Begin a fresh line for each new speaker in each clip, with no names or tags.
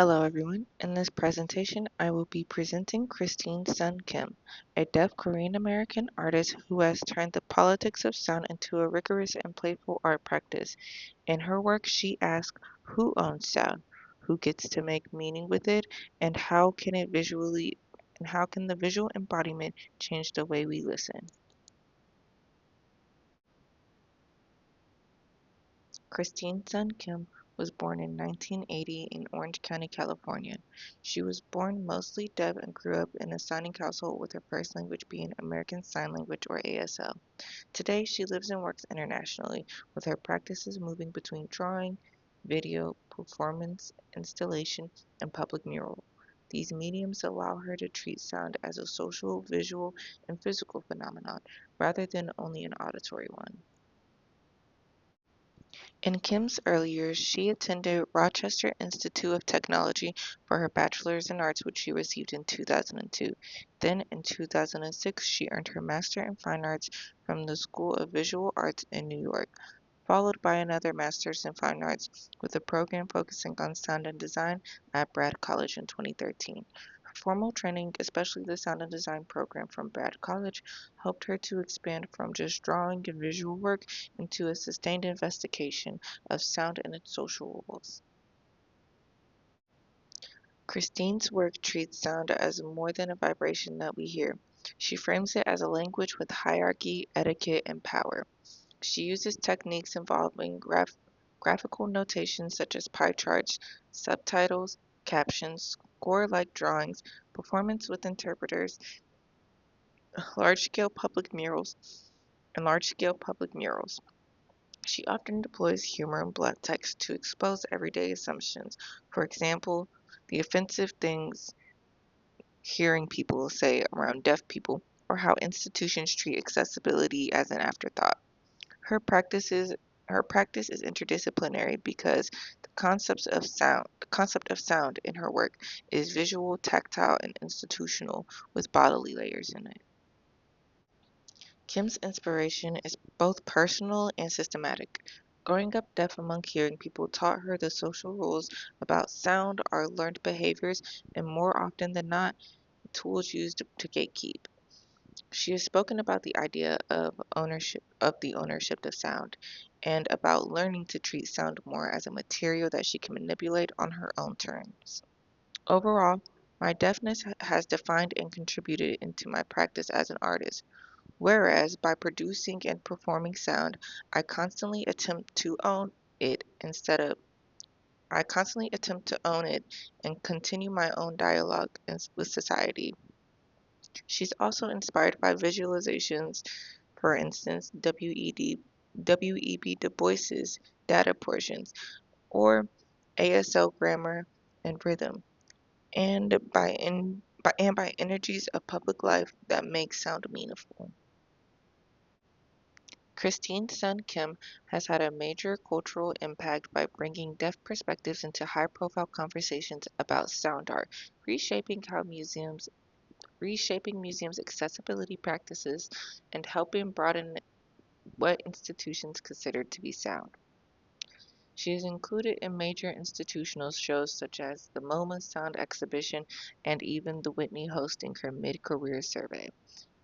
Hello everyone. In this presentation, I will be presenting Christine Sun Kim, a deaf Korean American artist who has turned the politics of sound into a rigorous and playful art practice. In her work, she asks, who owns sound? Who gets to make meaning with it? And how can the visual embodiment change the way we listen? Christine Sun Kim was born in 1980 in Orange County, California. She was born mostly deaf and grew up in a signing household with her first language being American Sign Language or ASL. Today, she lives and works internationally, with her practices moving between drawing, video, performance, installation, and public mural. These mediums allow her to treat sound as a social, visual, and physical phenomenon rather than only an auditory one. In Kim's early years, she attended Rochester Institute of Technology for her bachelor's in arts, which she received in 2002. Then, in 2006, she earned her master in fine arts from the School of Visual Arts in New York, followed by another master's in fine arts with a program focusing on sound and design at Brad College in 2013. Her formal training, especially the sound and design program from Brad College, helped her to expand from just drawing and visual work into a sustained investigation of sound and its social roles. Christine's work treats sound as more than a vibration that we hear. She frames it as a language with hierarchy, etiquette, and power. She uses techniques involving graphical notation such as pie charts, subtitles, captions, score-like drawings, performance with interpreters, large-scale public murals, and large-scale public murals. She often deploys humor and black text to expose everyday assumptions. For example, the offensive things hearing people say around deaf people, or how institutions treat accessibility as an afterthought. Her practices Her practice is interdisciplinary because the concept of sound in her work is visual, tactile, and institutional with bodily layers in it. Kim's inspiration is both personal and systematic. Growing up deaf among hearing people taught her the social rules about sound are learned behaviors and more often than not, tools used to gatekeep. She has spoken about the idea of ownership of sound and about learning to treat sound more as a material that she can manipulate on her own terms. Overall, my deafness has defined and contributed into my practice as an artist, whereas by producing and performing sound, I constantly attempt to own it instead of I constantly attempt to own it and continue my own dialogue with society. She's also inspired by visualizations, for instance, W.E.B. Du Bois's data portions, or ASL grammar and rhythm, and by energies of public life that make sound meaningful. Christine Sun Kim has had a major cultural impact by bringing deaf perspectives into high-profile conversations about sound art, reshaping how museums reshaping museums' accessibility practices, and helping broaden what institutions consider to be sound. She is included in major institutional shows such as the MoMA Sound Exhibition and even the Whitney hosting her mid-career survey.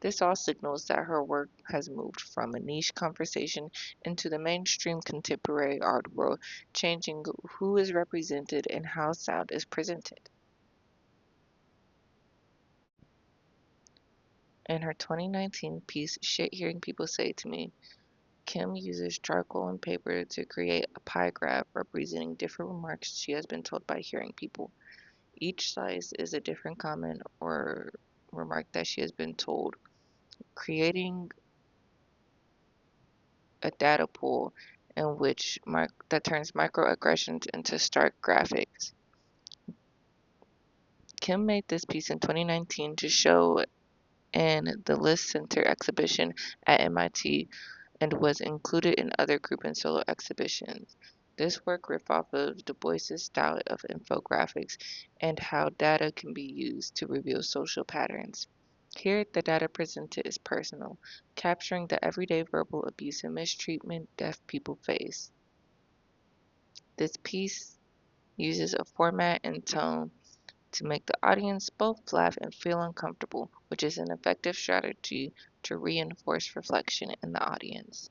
This all signals that her work has moved from a niche conversation into the mainstream contemporary art world, changing who is represented and how sound is presented. In her 2019 piece, Shit Hearing People Say to Me, Kim uses charcoal and paper to create a pie graph representing different remarks she has been told by hearing people. Each slice is a different comment or remark that she has been told, creating a data pool in which that turns microaggressions into stark graphics. Kim made this piece in 2019 to show in the List Center exhibition at MIT and was included in other group and solo exhibitions. This work riffs off of Du Bois's style of infographics and how data can be used to reveal social patterns. Here, the data presented is personal, capturing the everyday verbal abuse and mistreatment deaf people face. This piece uses a format and tone to make the audience both laugh and feel uncomfortable, which is an effective strategy to reinforce reflection in the audience.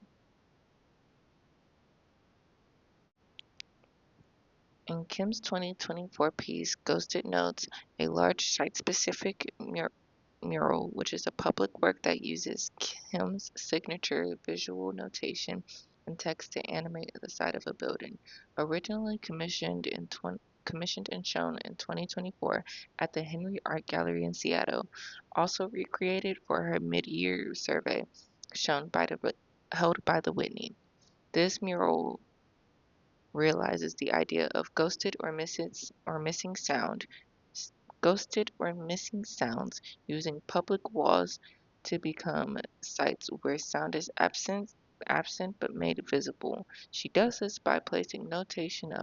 In Kim's 2024 piece, Ghosted Notes, a large site-specific mural, which is a public work that uses Kim's signature visual notation and text to animate the side of a building. Originally commissioned and shown in 2024 at the Henry Art Gallery in Seattle, also recreated for her mid-year survey shown by held by the Whitney. This mural realizes the idea of missing sound, ghosted or missing sounds, using public walls to become sites where sound is absent but made visible. She does this by placing notations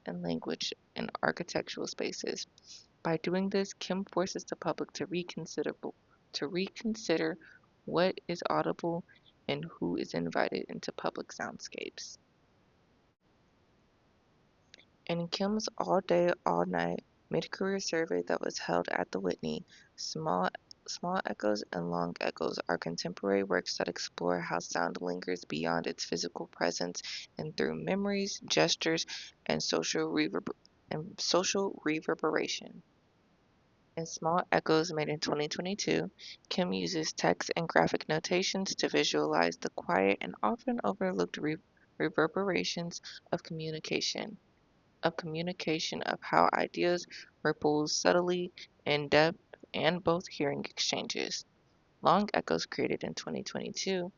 and language in architectural spaces. By doing this, Kim forces the public to reconsider what is audible and who is invited into public soundscapes. In Kim's All Day, All Night mid-career survey that was held at the Whitney, Small Echoes and Long Echoes are contemporary works that explore how sound lingers beyond its physical presence and through memories, gestures, and social reverberation. In Small Echoes, made in 2022, Kim uses text and graphic notations to visualize the quiet and often overlooked reverberations of communication of how ideas ripple subtly in depth and both hearing exchanges. Long Echoes, created in 2022,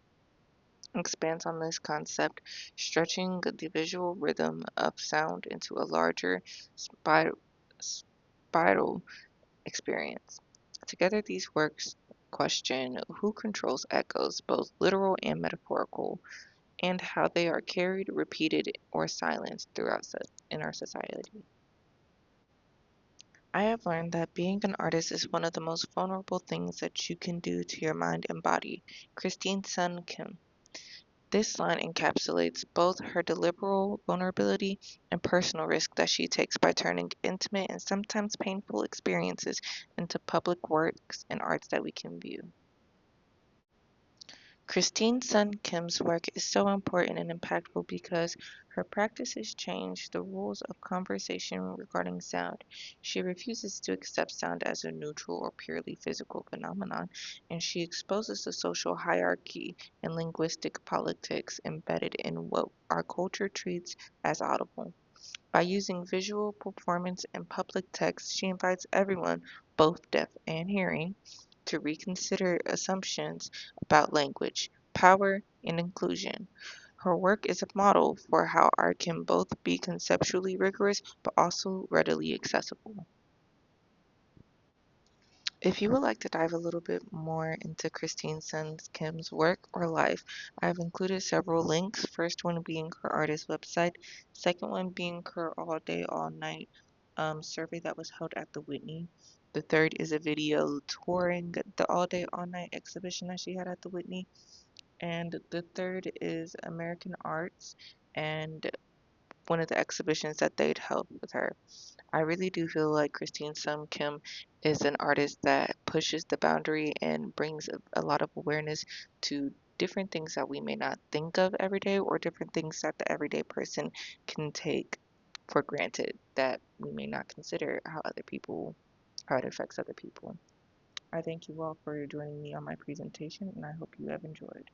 expands on this concept, stretching the visual rhythm of sound into a larger spiral experience. Together, these works question who controls echoes, both literal and metaphorical, and how they are carried, repeated, or silenced in our society. I have learned that being an artist is one of the most vulnerable things that you can do to your mind and body. Christine Sun Kim. This line encapsulates both her deliberate vulnerability and personal risk that she takes by turning intimate and sometimes painful experiences into public works and arts that we can view. Christine Sun Kim's work is so important and impactful because her practices change the rules of conversation regarding sound. She refuses to accept sound as a neutral or purely physical phenomenon, and she exposes the social hierarchy and linguistic politics embedded in what our culture treats as audible. By using visual performance and public text, she invites everyone, both deaf and hearing, to reconsider assumptions about language, power, and inclusion. Her work is a model for how art can both be conceptually rigorous but also readily accessible. If you would like to dive a little bit more into Christine Sun Kim's work or life, I've included several links. First one being her artist website, second one being her all day, all night survey that was held at the Whitney. The third is a video touring the all day, all night exhibition that she had at the Whitney. And the third is American Arts and one of the exhibitions that they'd held with her. I really do feel like Christine Sum Kim is an artist that pushes the boundary and brings a lot of awareness to different things that we may not think of every day or different things that the everyday person can take for granted that we may not consider how it affects other people. I thank you all for joining me on my presentation and I hope you have enjoyed.